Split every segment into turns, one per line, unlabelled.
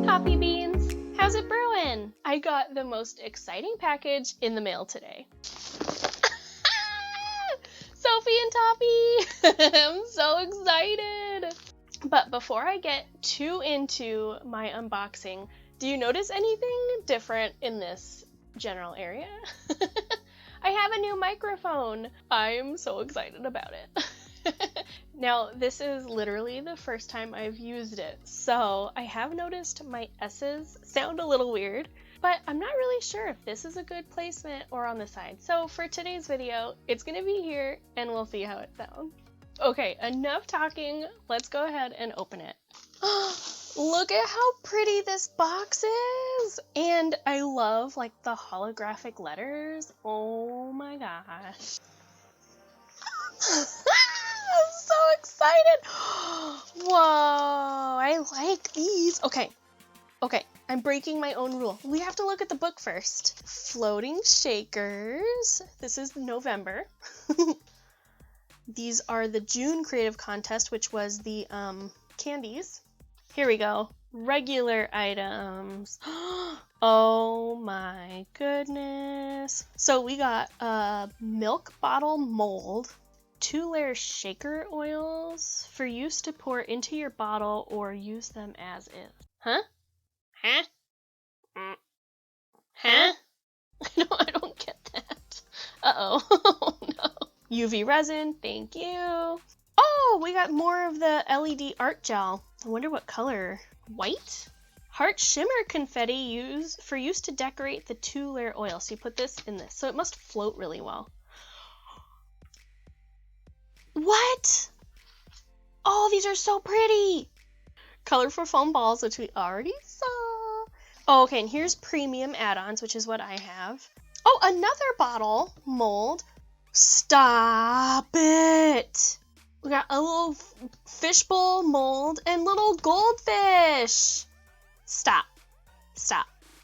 Coffee beans, how's it brewing? I got the most exciting package in the mail today. Sophie and Toffee! I'm so excited! But before I get too into my unboxing, do you notice anything different in this general area? I have a new microphone. I'm so excited about it. Now, this is literally the first time I've used it, so I have noticed my S's sound a little weird, but I'm not really sure if this is a good placement or on the side. So for today's video, it's gonna be here and we'll see how it sounds. Okay, enough talking. Let's go ahead and open it. Look at how pretty this box is! And I love like the holographic letters. Oh my gosh. I'm so excited! Whoa, I like these. Okay, I'm breaking my own rule. We have to look at the book first. Floating shakers. This is November. These are the June Creative Contest, which was the candies. Here we go. Regular items. Oh my goodness. So we got a milk bottle mold, 2-layer shaker oils for use to pour into your bottle or use them as is. Huh? No, I don't get that. Uh-oh. Oh, no. UV resin, thank you. Oh, we got more of the LED art gel. I wonder what color. White? Heart shimmer confetti used for use to decorate the 2-layer oil. So you put this in this. So it must float really well. What? Oh, these are so pretty. Colorful foam balls, which we already saw. Oh, okay, and here's premium add-ons, which is what I have. Oh, another bottle mold. Stop it. We got a little fishbowl mold and little goldfish. Stop.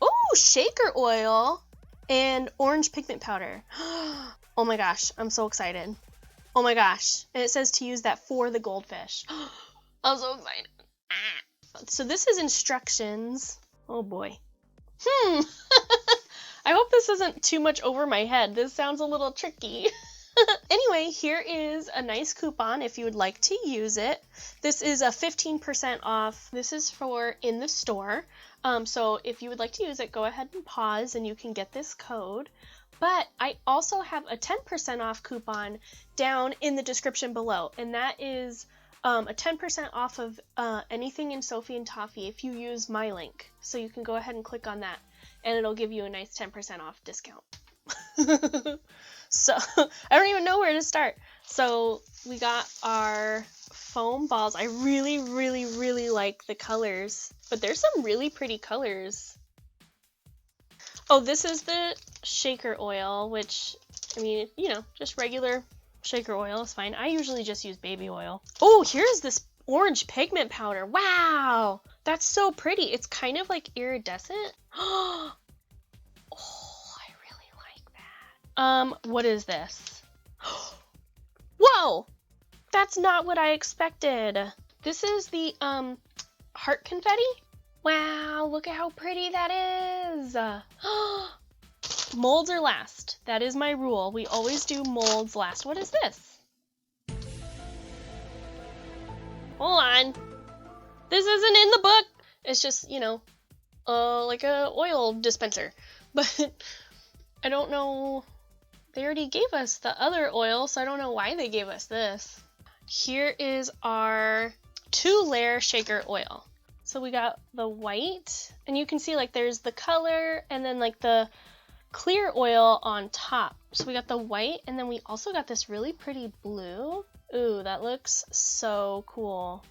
Oh, shaker oil and orange pigment powder. Oh my gosh, I'm so excited. Oh my gosh, and it says to use that for the goldfish. I'm so excited. So this is instructions. Oh boy. I hope this isn't too much over my head. This sounds a little tricky. Anyway, here is a nice coupon if you would like to use it. This is a 15% off. This is for in the store. So if you would like to use it, go ahead and pause and you can get this code. But I also have a 10% off coupon down in the description below, and that is a 10% off of anything in Sophie and Toffee if you use my link. So you can go ahead and click on that, and it'll give you a nice 10% off discount. So I don't even know where to start. So we got our foam balls. I really like the colors, but there's some really pretty colors. Oh, this is the shaker oil, which, I mean, you know, just regular shaker oil is fine. I usually just use baby oil. Oh, here's this orange pigment powder. Wow, that's so pretty. It's kind of like iridescent. Oh, I really like that. What is this? Whoa, that's not what I expected. This is the heart confetti. Wow, look at how pretty that is. Molds are last. That is my rule. We always do molds last. What is this? Hold on. This isn't in the book. It's just, you know, like a oil dispenser. But I don't know. They already gave us the other oil, so I don't know why they gave us this. Here is our 2-layer shaker oil. So we got the white, and you can see like there's the color and then like the clear oil on top. So we got the white, and then we also got this really pretty blue. Ooh, that looks so cool.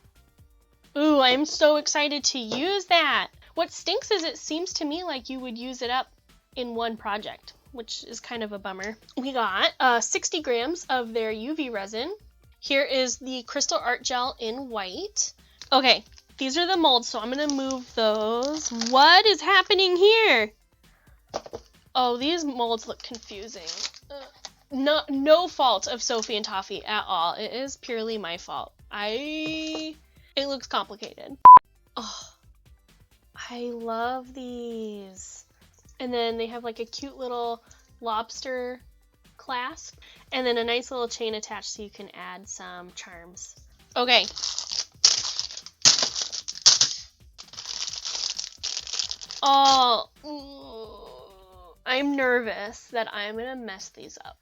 Ooh, I'm so excited to use that. What stinks is it seems to me like you would use it up in one project, which is kind of a bummer. We got 60 grams of their UV resin. Here is the crystal art gel in white. Okay. These are the molds, so I'm gonna move those. What is happening here? Oh, these molds look confusing. No fault of Sophie and Toffee at all. It is purely my fault. It looks complicated. Oh, I I love these. And then they have like a cute little lobster clasp and then a nice little chain attached so you can add some charms. Okay. Oh, I'm nervous that I'm gonna mess these up.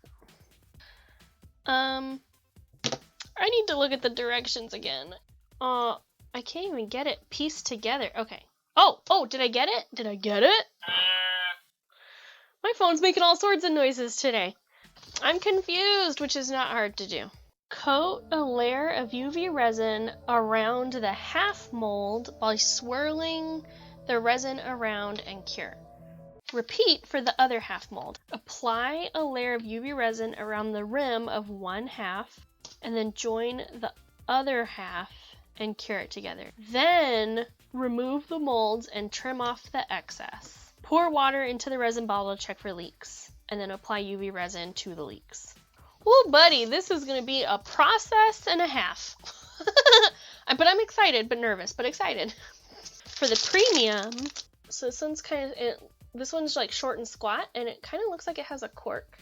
I need to look at the directions again. I can't even get it pieced together. Okay. Oh, did I get it? Did I get it? My phone's making all sorts of noises today. I'm confused, which is not hard to do. Coat a layer of UV resin around the half mold by swirling the resin around and cure. Repeat for the other half mold. Apply a layer of UV resin around the rim of one half and then join the other half and cure it together. Then remove the molds and trim off the excess. Pour water into the resin bottle to check for leaks and then apply UV resin to the leaks. Oh, buddy, this is going to be a process and a half. But I'm excited, but nervous, but excited. For the premium, so this one's like short and squat, and it kind of looks like it has a cork.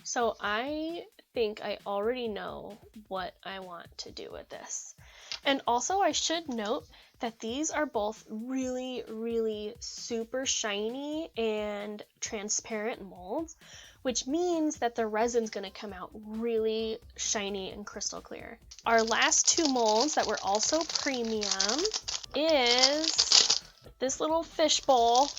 So I think I already know what I want to do with this. And also I should note that these are both really, really super shiny and transparent molds, which means that the resin's going to come out really shiny and crystal clear. Our last two molds that were also premium is this little fish bowl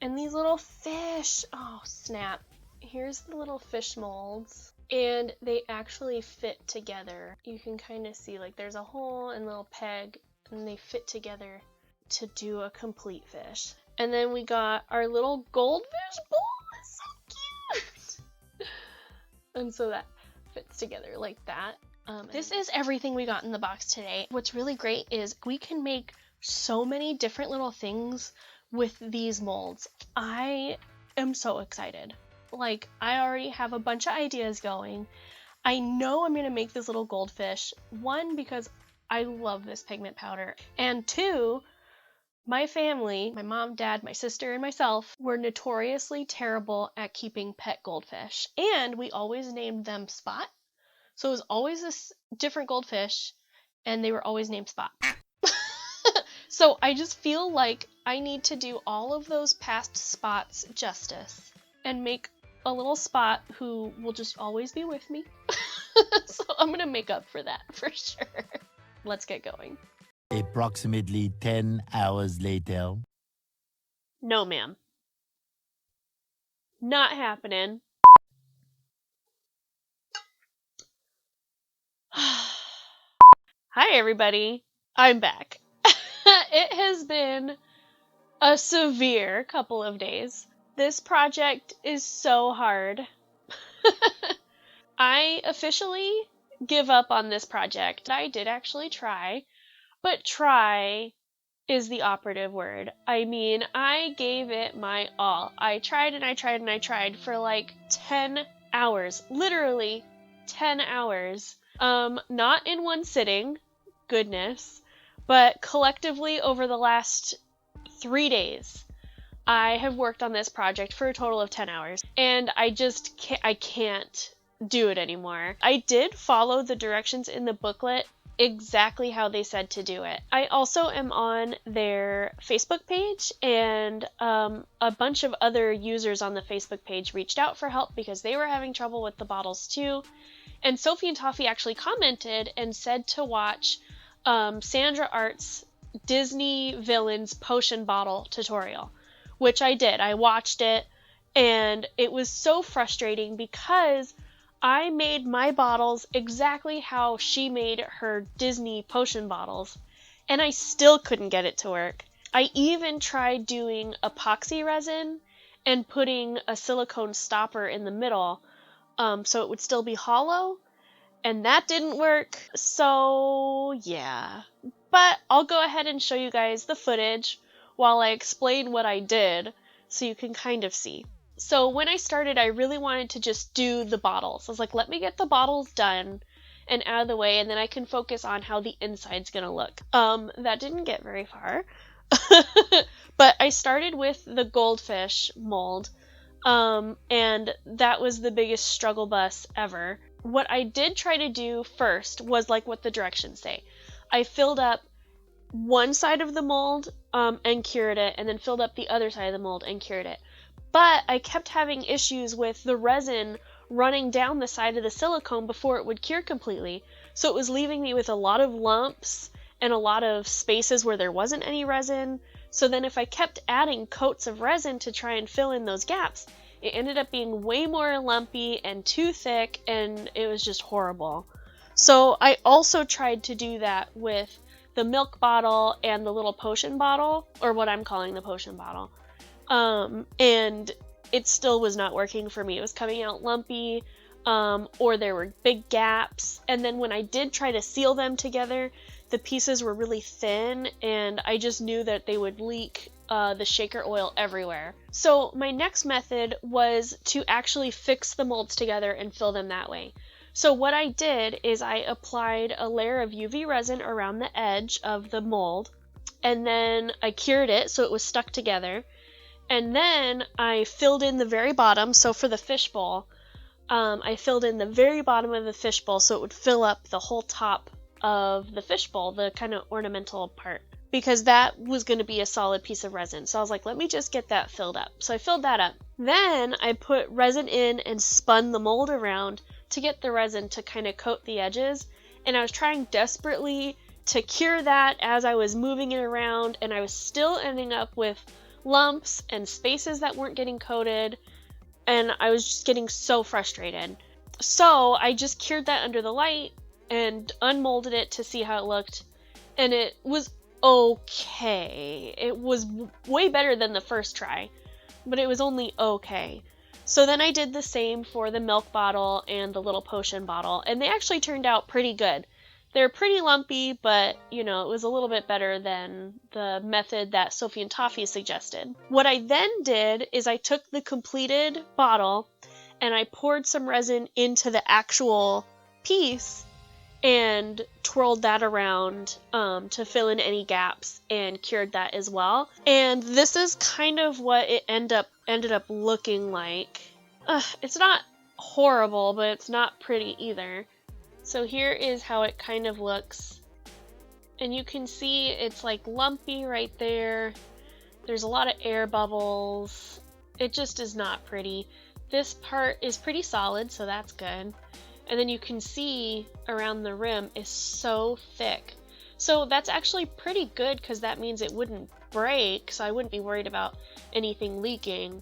and these little fish. Oh, snap. Here's the little fish molds. And they actually fit together. You can kind of see like there's a hole and a little peg, and they fit together to do a complete fish. And then we got our little goldfish bowl. It's so cute. And so that fits together like that. This is everything we got in the box today. What's really great is we can make so many different little things with these molds. I am so excited. Like, I already have a bunch of ideas going. I know I'm going to make this little goldfish. One, because I love this pigment powder. And two, my family, my mom, dad, my sister, and myself, were notoriously terrible at keeping pet goldfish. And we always named them Spot. So it was always this different goldfish, and they were always named Spot. So I just feel like I need to do all of those past Spots justice and make a little Spot who will just always be with me. So I'm gonna make up for that for sure. Let's get going.
Approximately 10 hours later.
No, ma'am. Not happening. Hi, everybody. I'm back. It has been a severe couple of days. This project is so hard. I officially give up on this project. I did actually try, but try is the operative word. I mean, I gave it my all. I tried and I tried and I tried for like 10 hours. Literally 10 hours. Not in one sitting, goodness, but collectively over the last 3 days. I have worked on this project for a total of 10 hours, and I can't do it anymore. I did follow the directions in the booklet exactly how they said to do it. I also am on their Facebook page, and a bunch of other users on the Facebook page reached out for help because they were having trouble with the bottles too. And Sophie and Toffee actually commented and said to watch Sandrartes' Disney Villains Potion Bottle tutorial, which I did. I watched it, and it was so frustrating because I made my bottles exactly how she made her Disney potion bottles, and I still couldn't get it to work. I even tried doing epoxy resin and putting a silicone stopper in the middle so it would still be hollow, and that didn't work. So yeah, but I'll go ahead and show you guys the footage while I explain what I did so you can kind of see. So when I started, I really wanted to just do the bottles. I was like, let me get the bottles done and out of the way, and then I can focus on how the inside's gonna look. That didn't get very far. But I started with the goldfish mold, and that was the biggest struggle bus ever. What I did try to do first was like what the directions say. I filled up one side of the mold and cured it, and then filled up the other side of the mold and cured it. But I kept having issues with the resin running down the side of the silicone before it would cure completely. So it was leaving me with a lot of lumps and a lot of spaces where there wasn't any resin. So then if I kept adding coats of resin to try and fill in those gaps, it ended up being way more lumpy and too thick, and it was just horrible. So I also tried to do that with the milk bottle and the little potion bottle, or what I'm calling the potion bottle. And it still was not working for me. It was coming out lumpy, or there were big gaps. And then when I did try to seal them together, the pieces were really thin, and I just knew that they would leak the shaker oil everywhere. So my next method was to actually fix the molds together and fill them that way. So what I did is I applied a layer of UV resin around the edge of the mold, and then I cured it so it was stuck together. And then I filled in the very bottom. So for the fishbowl, I filled in the very bottom of the fishbowl so it would fill up the whole top of the fishbowl, the kind of ornamental part, because that was going to be a solid piece of resin. So I was like, let me just get that filled up. So I filled that up. Then I put resin in and spun the mold around to get the resin to kind of coat the edges. And I was trying desperately to cure that as I was moving it around, and I was still ending up with lumps and spaces that weren't getting coated, and I was just getting so frustrated. So I just cured that under the light and unmolded it to see how it looked, and it was okay. It was way better than the first try, but it was only okay. So then I did the same for the milk bottle and the little potion bottle, and they actually turned out pretty good. They're pretty lumpy, but, you know, it was a little bit better than the method that Sophie and Toffee suggested. What I then did is I took the completed bottle and I poured some resin into the actual piece and twirled that around to fill in any gaps and cured that as well. And this is kind of what it ended up looking like. It's not horrible, but it's not pretty either. So here is how it kind of looks. And you can see it's like lumpy right there. There's a lot of air bubbles. It just is not pretty. This part is pretty solid, so that's good. And then you can see around the rim is so thick. So that's actually pretty good because that means it wouldn't break, so I wouldn't be worried about anything leaking.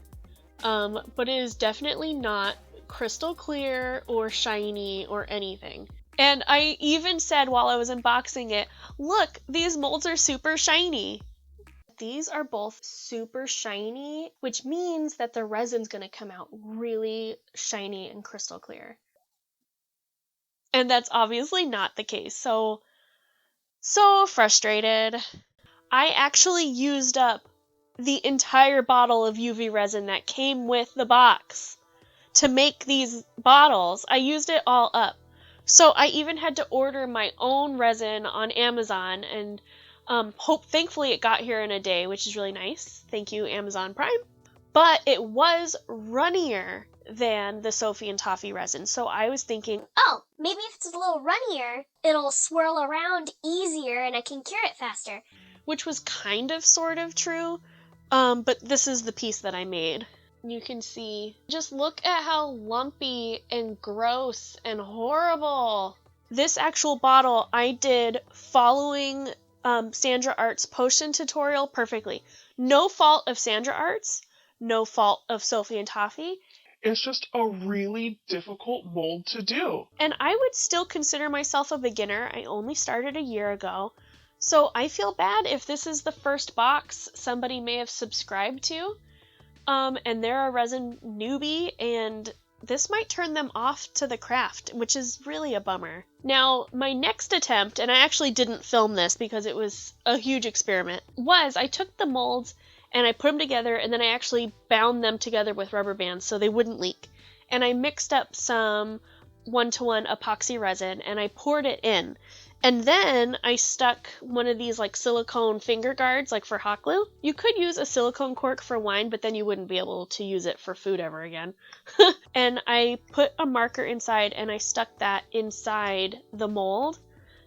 But it is definitely not crystal clear or shiny or anything. And I even said while I was unboxing it, look, these molds are super shiny. These are both super shiny, which means that the resin's going to come out really shiny and crystal clear. And that's obviously not the case. So frustrated. I actually used up the entire bottle of UV resin that came with the box to make these bottles. I used it all up. So I even had to order my own resin on Amazon, and thankfully it got here in a day, which is really nice. Thank you, Amazon Prime. But it was runnier than the Sophie and Toffee resin. So I was thinking,
oh, maybe if it's a little runnier, it'll swirl around easier and I can cure it faster.
Which was kind of sort of true. But this is the piece that I made. You can see, just look at how lumpy and gross and horrible. This actual bottle I did following Sandrartes' potion tutorial perfectly. No fault of Sandrartes, no fault of Sophie and Toffee.
It's just a really difficult mold to do.
And I would still consider myself a beginner. I only started a year ago. So I feel bad if this is the first box somebody may have subscribed to. And they're a resin newbie, and this might turn them off to the craft, which is really a bummer. Now, my next attempt, and I actually didn't film this because it was a huge experiment, was I took the molds and I put them together, and then I actually bound them together with rubber bands so they wouldn't leak. And I mixed up some 1-to-1 epoxy resin, and I poured it in. And then I stuck one of these like silicone finger guards, like for hot glue. You could use a silicone cork for wine, but then you wouldn't be able to use it for food ever again. And I put a marker inside and I stuck that inside the mold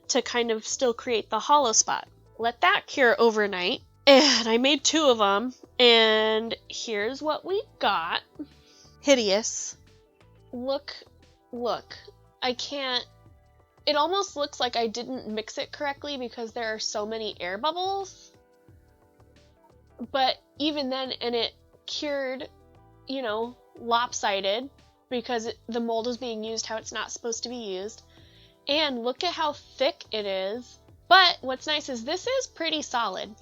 to kind of still create the hollow spot. Let that cure overnight. And I made 2 of them. And here's what we got. Hideous. Look. I can't. It almost looks like I didn't mix it correctly because there are so many air bubbles. But even then, and it cured, you know, lopsided because the mold is being used how it's not supposed to be used. And look at how thick it is. But what's nice is this is pretty solid.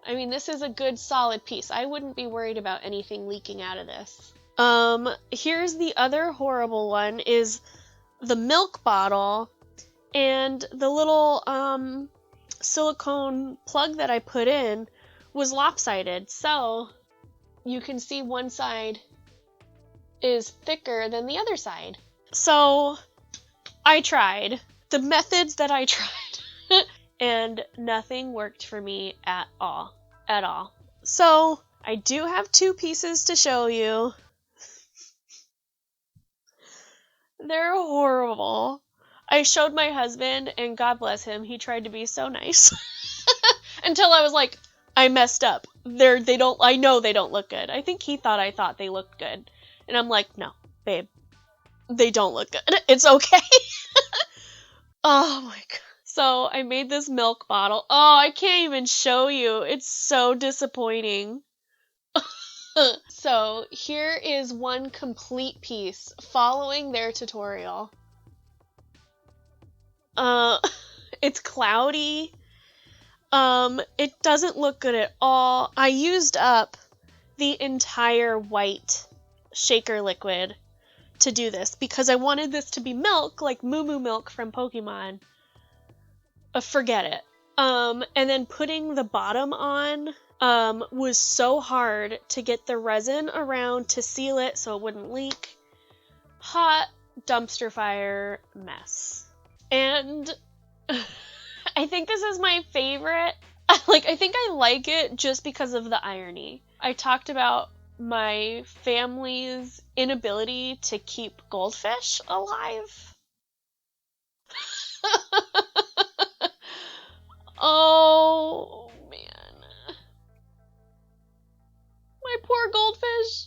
I mean, this is a good solid piece. I wouldn't be worried about anything leaking out of this. Here's the other horrible one is the milk bottle. And the little silicone plug that I put in was lopsided. So you can see one side is thicker than the other side. So I tried the methods that I tried and nothing worked for me at all. So I do have 2 pieces to show you. They're horrible. I showed my husband, and God bless him, he tried to be so nice. Until I was like, I messed up. I know they don't look good. I think he thought I thought they looked good. And I'm like, no, babe, they don't look good. It's okay. Oh my god. So I made this milk bottle. Oh, I can't even show you. It's so disappointing. So here is one complete piece following their tutorial. It's cloudy. It doesn't look good at all. I used up the entire white shaker liquid to do this because I wanted this to be milk, like Moo Moo milk from Pokemon. Forget it. And then putting the bottom on was so hard to get the resin around to seal it so it wouldn't leak. Hot dumpster fire mess. And I think this is my favorite. I think I like it just because of the irony. I talked about my family's inability to keep goldfish alive. Oh, man. My poor goldfish.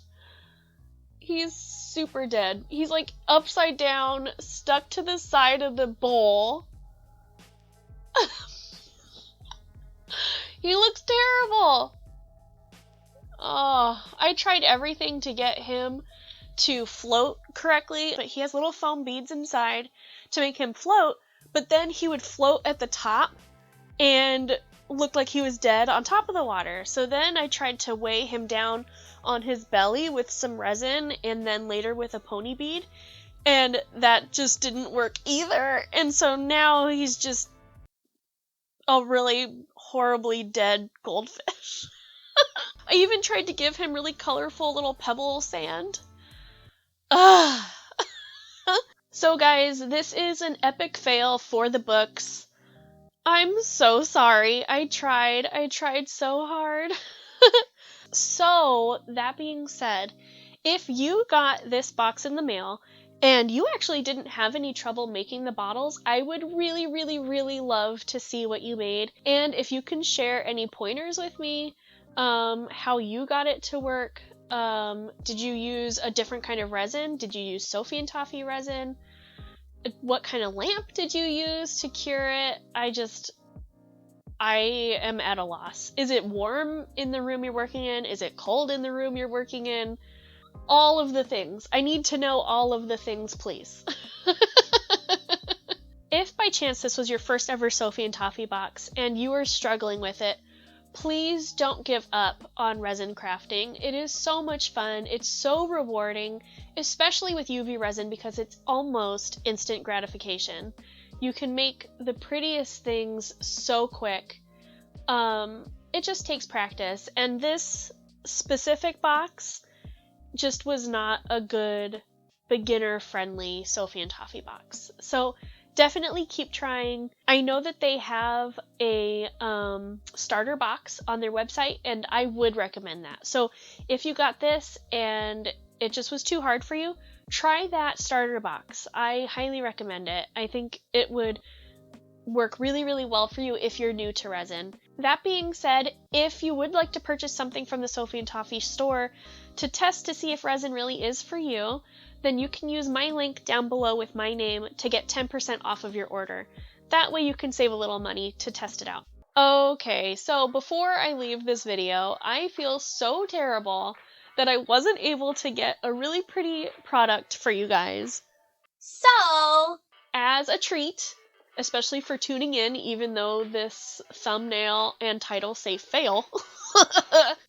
He's super dead. He's like upside down, stuck to the side of the bowl. He looks terrible. Oh, I tried everything to get him to float correctly, but he has little foam beads inside to make him float, but then he would float at the top and look like he was dead on top of the water. So then I tried to weigh him down on his belly with some resin and then later with a pony bead, and that just didn't work either. And so now he's just a really horribly dead goldfish. I even tried to give him really colorful little pebble sand. Ugh. So guys, this is an epic fail for the books. I'm so sorry. I tried so hard. So, that being said, if you got this box in the mail and you actually didn't have any trouble making the bottles, I would really, really, really love to see what you made. And if you can share any pointers with me, how you got it to work. Did you use a different kind of resin? Did you use Sophie and Toffee resin? What kind of lamp did you use to cure it? I am at a loss. Is it warm in the room you're working in? Is it cold in the room you're working in? All of the things. I need to know all of the things, please. If by chance this was your first ever Sophie and Toffee box and you are struggling with it, please don't give up on resin crafting. It is so much fun. It's so rewarding, especially with UV resin because it's almost instant gratification. You can make the prettiest things so quick. It just takes practice. And this specific box just was not a good beginner-friendly Sophie and Toffee box. So definitely keep trying. I know that they have a starter box on their website, and I would recommend that. So if you got this and it just was too hard for you, try that starter box. I highly recommend it. I think it would work really, really well for you if you're new to resin. That being said, if you would like to purchase something from the Sophie and Toffee store to test to see if resin really is for you, then you can use my link down below with my name to get 10% off of your order. That way you can save a little money to test it out. Okay, so before I leave this video, I feel so terrible that I wasn't able to get a really pretty product for you guys.
So,
As a treat, especially for tuning in, even though this thumbnail and title say fail.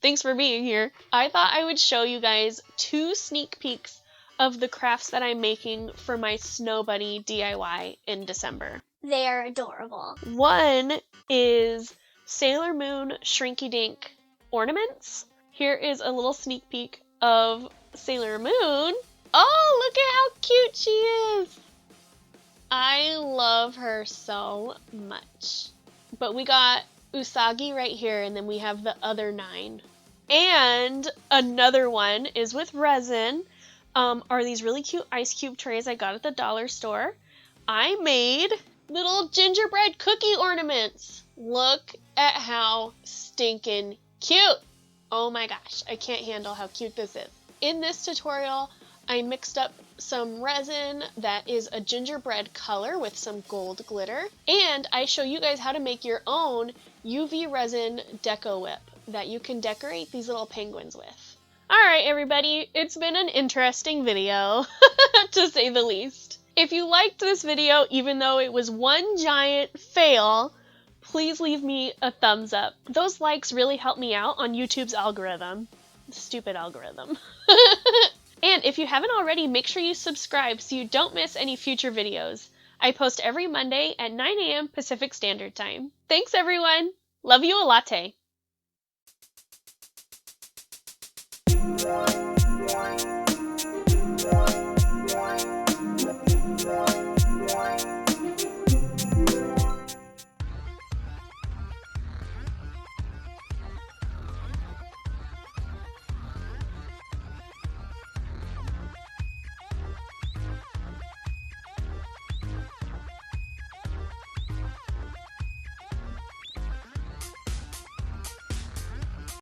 Thanks for being here. I thought I would show you guys 2 sneak peeks of the crafts that I'm making for my Snow Bunny DIY in December.
they are adorable.
One is Sailor Moon Shrinky Dink ornaments. Here is a little sneak peek of Sailor Moon. Oh, look at how cute she is! I love her so much. But we got Usagi right here, and then we have the other 9. And another one is with resin. Are these really cute ice cube trays I got at the dollar store. I made little gingerbread cookie ornaments. Look at how stinking cute. Oh my gosh, I can't handle how cute this is. In this tutorial, I mixed up some resin that is a gingerbread color with some gold glitter, and I show you guys how to make your own UV resin deco whip that you can decorate these little penguins with. Alright everybody, it's been an interesting video, to say the least. If you liked this video, even though it was one giant fail, please leave me a thumbs up. Those likes really help me out on YouTube's algorithm. Stupid algorithm. And if you haven't already, make sure you subscribe so you don't miss any future videos. I post every Monday at 9 a.m. Pacific Standard Time. Thanks everyone! Love you a latte!
Bye.